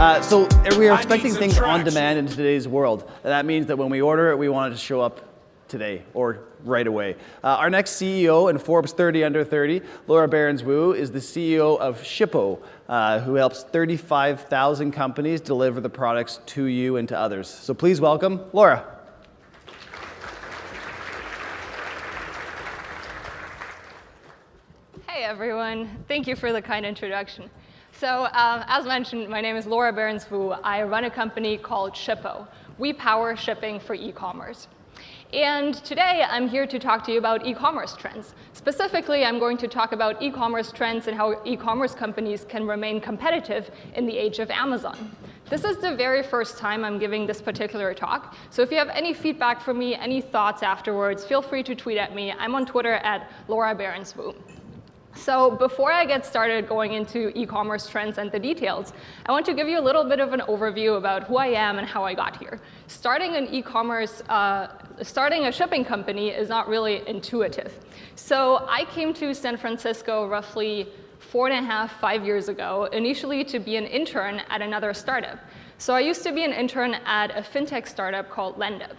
So we are expecting things on demand in today's world. That means that when we order it, we want it to show up today or right away. Our next CEO in Forbes 30 Under 30, Laura Behrens-Wu, is the CEO of Shippo, who helps 35,000 companies deliver the products to you and to others. So please welcome Laura. Hey everyone, thank you for the kind introduction. So as mentioned, my name is Laura Behrens-Wu. I run a company called Shippo. We power shipping for e-commerce. And today I'm here to talk to you about e-commerce trends. Specifically, I'm going to talk about e-commerce trends and how e-commerce companies can remain competitive in the age of Amazon. This is the very first time I'm giving this particular talk. So if you have any feedback for me, any thoughts afterwards, feel free to tweet at me. I'm on Twitter at Laura Behrens-Wu. So before I get started going into e-commerce trends and the details, I want to give you a little bit of an overview about who I am and how I got here. Starting a shipping company is not really intuitive. So I came to San Francisco roughly 4.5, 5 years ago, initially to be an intern at another startup. So I used to be an intern at a fintech startup called Lendab.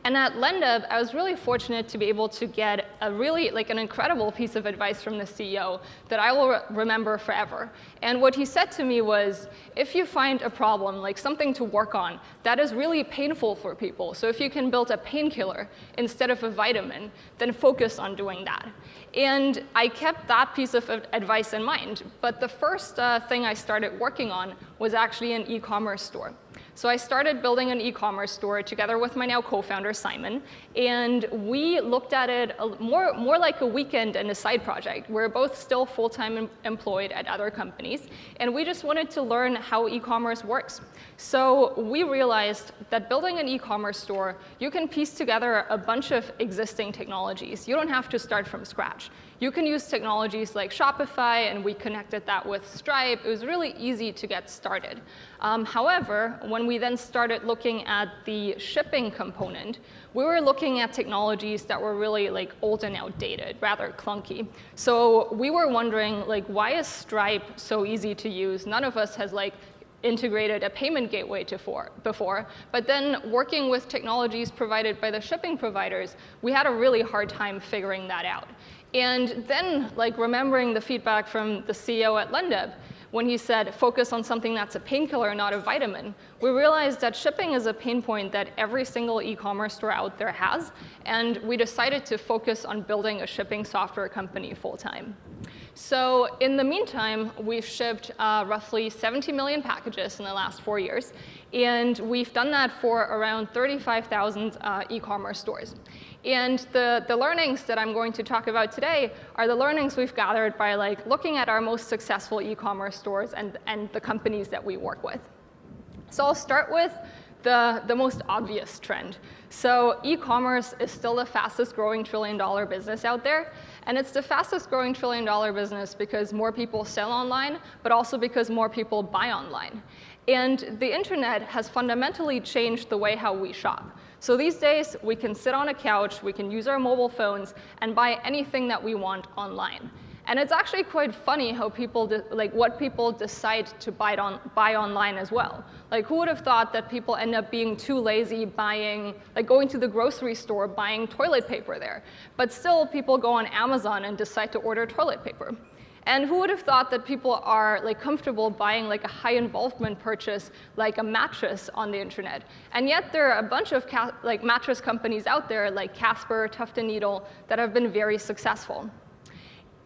And at Lendab, I was really fortunate to be able to get an incredible piece of advice from the CEO that I will remember forever. And what he said to me was, if you find a problem, like something to work on, that is really painful for people. So if you can build a painkiller instead of a vitamin, then focus on doing that. And I kept that piece of advice in mind. But the first thing I started working on was actually an e-commerce store. So I started building an e-commerce store together with my now co-founder, Simon, and we looked at it more like a weekend and a side project. We're both still full-time employed at other companies, and we just wanted to learn how e-commerce works. So we realized that building an e-commerce store, you can piece together a bunch of existing technologies. You don't have to start from scratch. You can use technologies like Shopify, and we connected that with Stripe. It was really easy to get started. However, when we then started looking at the shipping component, we were looking at technologies that were really old and outdated, rather clunky. So we were wondering, why is Stripe so easy to use? None of us has integrated a payment gateway before, but then working with technologies provided by the shipping providers, we had a really hard time figuring that out. And then, remembering the feedback from the CEO at Lendab, when he said, focus on something that's a painkiller, not a vitamin, we realized that shipping is a pain point that every single e-commerce store out there has, and we decided to focus on building a shipping software company full-time. So in the meantime, we've shipped roughly 70 million packages in the last 4 years, and we've done that for around 35,000 e-commerce stores. And the learnings that I'm going to talk about today are the learnings we've gathered by looking at our most successful e-commerce stores and the companies that we work with. So I'll start with the most obvious trend. So e-commerce is still the fastest growing trillion-dollar business out there. And it's the fastest growing trillion-dollar business because more people sell online, but also because more people buy online. And the internet has fundamentally changed the way how we shop. So these days, we can sit on a couch, we can use our mobile phones, and buy anything that we want online. And it's actually quite funny how what people decide to buy online as well. Who would have thought that people end up being too lazy buying, going to the grocery store, buying toilet paper there. But still, people go on Amazon and decide to order toilet paper. And who would have thought that people are comfortable buying a high involvement purchase like a mattress on the internet? And yet there are a bunch of mattress companies out there like Casper, Tuft & Needle that have been very successful.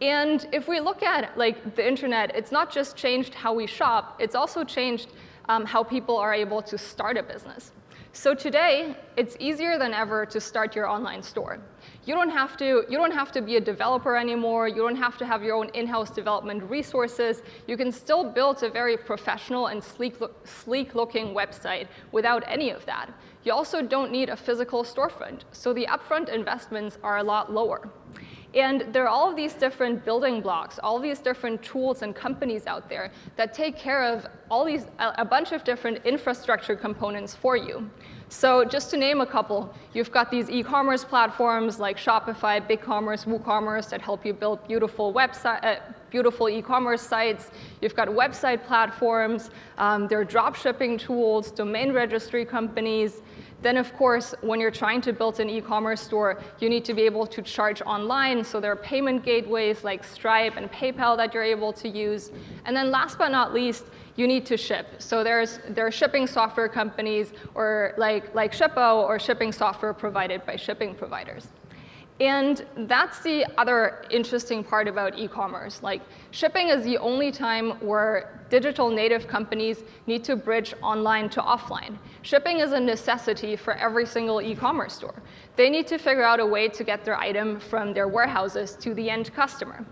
And if we look at the internet, it's not just changed how we shop, it's also changed how people are able to start a business. So today, it's easier than ever to start your online store. You don't have to be a developer anymore. You don't have to have your own in-house development resources. You can still build a very professional and sleek-looking website without any of that. You also don't need a physical storefront, so the upfront investments are a lot lower. And there are all of these different building blocks, all of these different tools and companies out there that take care of a bunch of different infrastructure components for you. So just to name a couple, you've got these e-commerce platforms like Shopify, BigCommerce, WooCommerce that help you build beautiful e-commerce sites. You've got website platforms, there are drop shipping tools, domain registry companies. Then, of course, when you're trying to build an e-commerce store, you need to be able to charge online. So there are payment gateways like Stripe and PayPal that you're able to use. And then last but not least, you need to ship. So there are shipping software companies or like Shippo or shipping software provided by shipping providers. And that's the other interesting part about e-commerce. Like, shipping is the only time where digital native companies need to bridge online to offline. Shipping is a necessity for every single e-commerce store. They need to figure out a way to get their item from their warehouses to the end customer.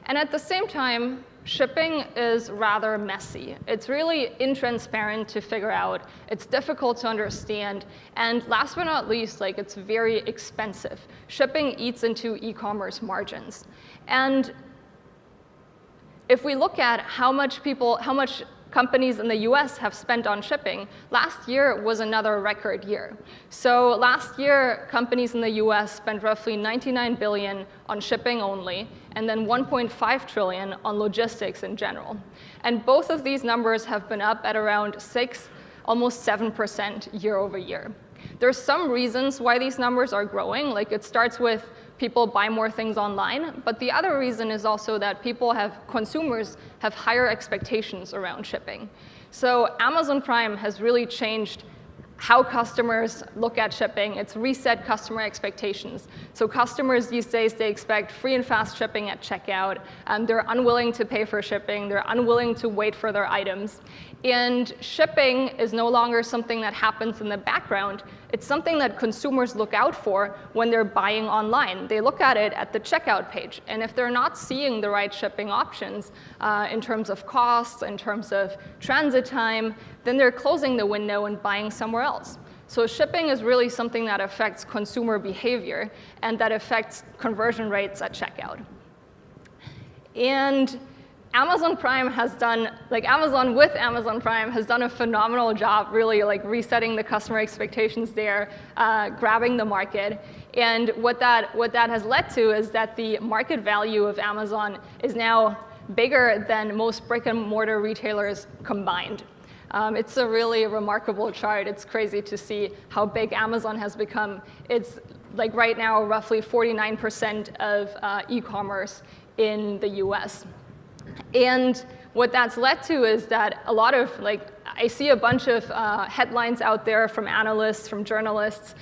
And at the same time, shipping is rather messy. It's really intransparent to figure out. It's difficult to understand. And last but not least, like, it's very expensive. Shipping eats into e-commerce margins. And if we look at how much companies in the US have spent on shipping, last year was another record year. So last year, companies in the US spent roughly $99 billion on shipping only, and then $1.5 trillion on logistics in general. And both of these numbers have been up at around 6, almost 7% year over year. There's some reasons why these numbers are growing. Like, it starts with people buy more things online, but the other reason is also that consumers have higher expectations around shipping. So Amazon Prime has really changed how customers look at shipping. It's reset customer expectations. So customers these days, they expect free and fast shipping at checkout. They're unwilling to pay for shipping. They're unwilling to wait for their items. And shipping is no longer something that happens in the background. It's something that consumers look out for when they're buying online. They look at it at the checkout page. And if they're not seeing the right shipping options in terms of costs, in terms of transit time, then they're closing the window and buying somewhere else. So shipping is really something that affects consumer behavior and that affects conversion rates at checkout. And Amazon Prime has done, Amazon with Amazon Prime has done a phenomenal job really resetting the customer expectations there, grabbing the market. And what that has led to is that the market value of Amazon is now bigger than most brick and mortar retailers combined. It's a really remarkable chart. It's crazy to see how big Amazon has become. It's right now roughly 49% of e-commerce in the US. And what that's led to is that a lot of, I see a bunch of headlines out there from analysts, from journalists,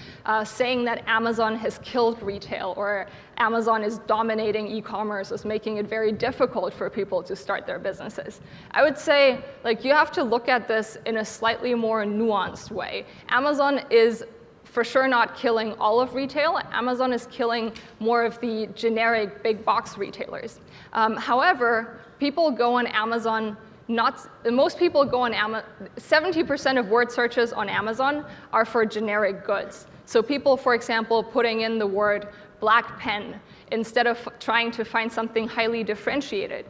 saying that Amazon has killed retail, or Amazon is dominating e-commerce, is making it very difficult for people to start their businesses. I would say, you have to look at this in a slightly more nuanced way. Amazon is for sure not killing all of retail. Amazon is killing more of the generic big box retailers. However, people go on Amazon, most people go on Amazon, 70% of word searches on Amazon are for generic goods. So people, for example, putting in the word black pen instead of trying to find something highly differentiated.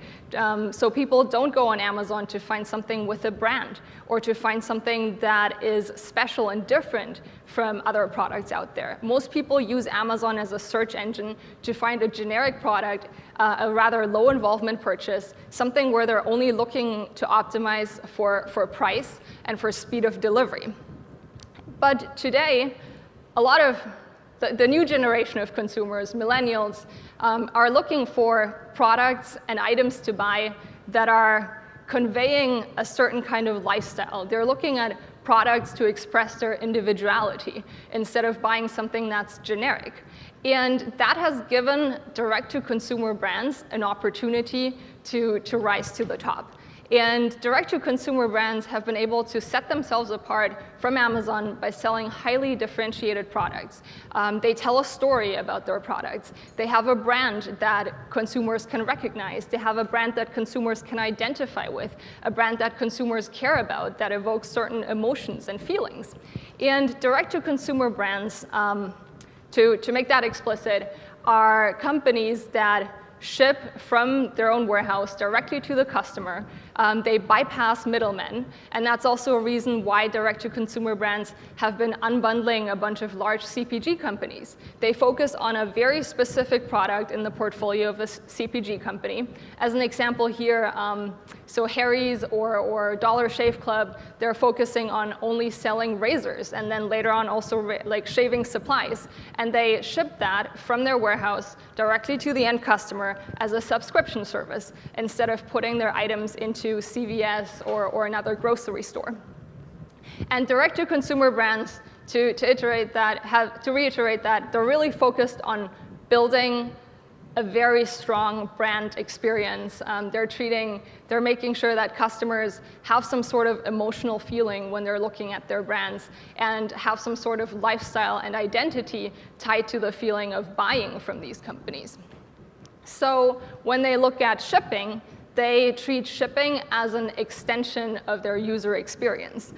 So people don't go on Amazon to find something with a brand or to find something that is special and different from other products out there. Most people use Amazon as a search engine to find a generic product, a rather low involvement purchase, something where they're only looking to optimize for price and for speed of delivery. But today, a lot of the new generation of consumers, millennials, are looking for products and items to buy that are conveying a certain kind of lifestyle. They're looking at products to express their individuality instead of buying something that's generic. And that has given direct-to-consumer brands an opportunity to rise to the top. And direct-to-consumer brands have been able to set themselves apart from Amazon by selling highly differentiated products. They tell a story about their products. They have a brand that consumers can recognize. They have a brand that consumers can identify with, a brand that consumers care about, that evokes certain emotions and feelings. And direct-to-consumer brands, to make that explicit, are companies that ship from their own warehouse directly to the customer. They bypass middlemen, and that's also a reason why direct-to-consumer brands have been unbundling a bunch of large CPG companies. They focus on a very specific product in the portfolio of a CPG company. As an example here, so Harry's or Dollar Shave Club, they're focusing on only selling razors, and then later on also like shaving supplies. And they ship that from their warehouse directly to the end customer as a subscription service, instead of putting their items into CVS or another grocery store. And direct-to-consumer brands, to reiterate that, they're really focused on building a very strong brand experience. They're making sure that customers have some sort of emotional feeling when they're looking at their brands, and have some sort of lifestyle and identity tied to the feeling of buying from these companies. So when they look at shipping, they treat shipping as an extension of their user experience.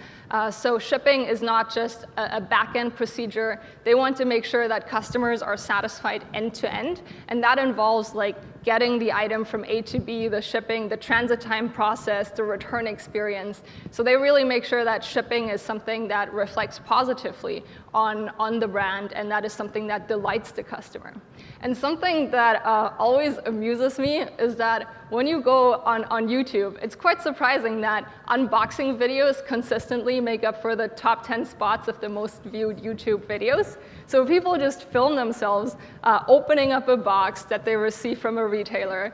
So shipping is not just a back-end procedure. They want to make sure that customers are satisfied end-to-end, and that involves like getting the item from A to B, the shipping, the transit time process, the return experience. So they really make sure that shipping is something that reflects positively on the brand, and that is something that delights the customer. And something that always amuses me is that when you go on YouTube, it's quite surprising that unboxing videos consistently make up for the top 10 spots of the most viewed YouTube videos. So people just film themselves opening up a box that they receive from a retailer,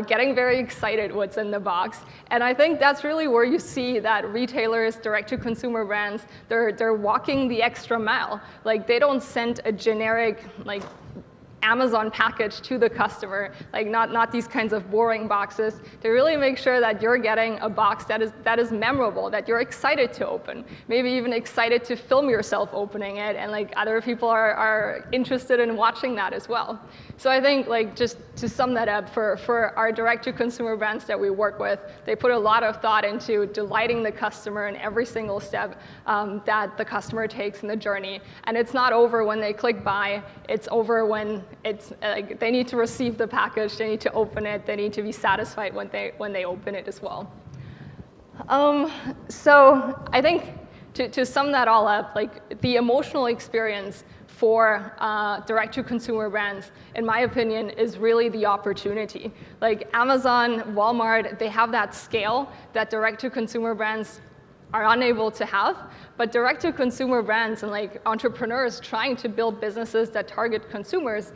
getting very excited what's in the box. And I think that's really where you see that retailers, direct-to-consumer brands, they're walking the extra mile. Like, they don't send a generic, like, Amazon package to the customer, like not these kinds of boring boxes. They really make sure that you're getting a box that is memorable, that you're excited to open, maybe even excited to film yourself opening it, and like other people are interested in watching that as well. So I think, like, just to sum that up, for our direct-to-consumer brands that we work with, they put a lot of thought into delighting the customer in every single step that the customer takes in the journey. And it's not over when they click buy, it's over when it's they need to receive the package, they need to open it, they need to be satisfied when they open it as well. So I think to sum that all up, like, the emotional experience for direct-to-consumer brands, in my opinion, is really the opportunity. Like Amazon, Walmart, they have that scale that direct-to-consumer brands are unable to have, but direct-to-consumer brands and like entrepreneurs trying to build businesses that target consumers,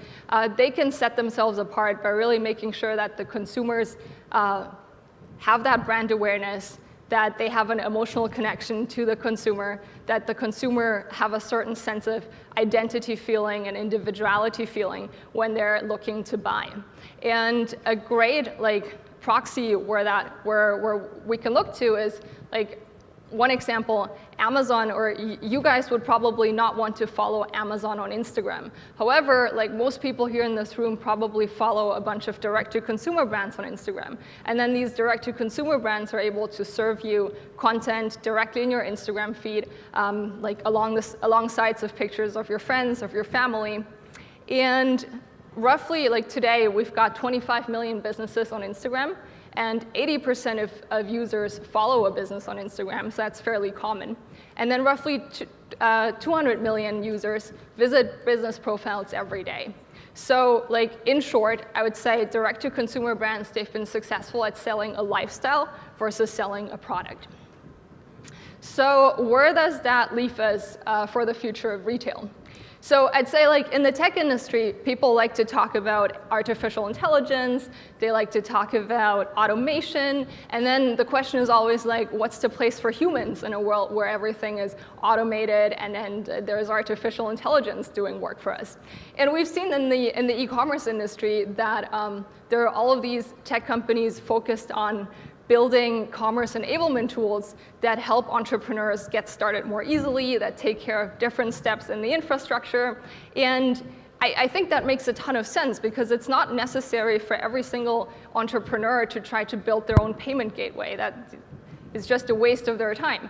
they can set themselves apart by really making sure that the consumers have that brand awareness, that they have an emotional connection to the consumer, that the consumer have a certain sense of identity feeling and individuality feeling when they're looking to buy. And a great like proxy where we can look to is, like, one example, Amazon, or you guys would probably not want to follow Amazon on Instagram. However, like, most people here in this room probably follow a bunch of direct-to-consumer brands on Instagram. And then these direct-to-consumer brands are able to serve you content directly in your Instagram feed, like alongside of pictures of your friends, of your family. And roughly, like, today, we've got 25 million businesses on Instagram, and 80% of users follow a business on Instagram, so that's fairly common. And then roughly 200 million users visit business profiles every day. So, like, in short, I would say direct-to-consumer brands, they've been successful at selling a lifestyle versus selling a product. So where does that leave us for the future of retail? So I'd say, like, in the tech industry, people like to talk about artificial intelligence, they like to talk about automation, and then the question is always, like, what's the place for humans in a world where everything is automated and there's artificial intelligence doing work for us? And we've seen in the e-commerce industry that there are all of these tech companies focused on building commerce enablement tools that help entrepreneurs get started more easily, that take care of different steps in the infrastructure. And I think that makes a ton of sense, because it's not necessary for every single entrepreneur to try to build their own payment gateway. That is just a waste of their time.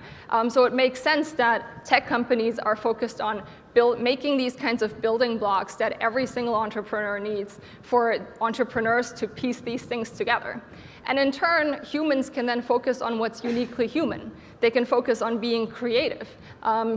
So it makes sense that tech companies are focused on making these kinds of building blocks that every single entrepreneur needs for entrepreneurs to piece these things together. And in turn, humans can then focus on what's uniquely human. They can focus on being creative.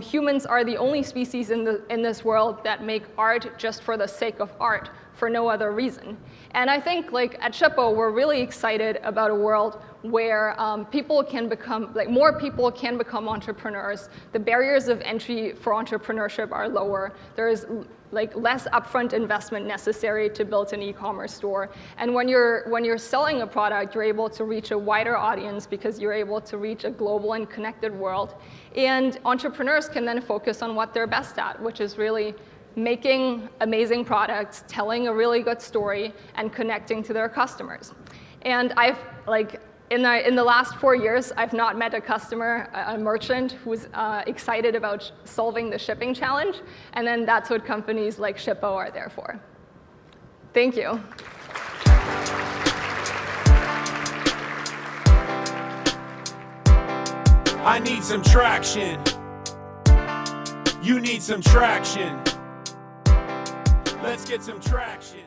Humans are the only species in this world that make art just for the sake of art, for no other reason. And I think at Shippo, we're really excited about a world where people can become, more people can become entrepreneurs. The barriers of entry for entrepreneurship are lower. There is less upfront investment necessary to build an e-commerce store. And when you're selling a product, you're able to reach a wider audience because you're able to reach a global and connected world. And entrepreneurs can then focus on what they're best at, which is really making amazing products, telling a really good story, and connecting to their customers. And I've, in the last 4 years, I've not met a customer, a merchant, who's excited about solving the shipping challenge. And then that's what companies like Shippo are there for. Thank you. I need some traction. You need some traction. Let's get some traction.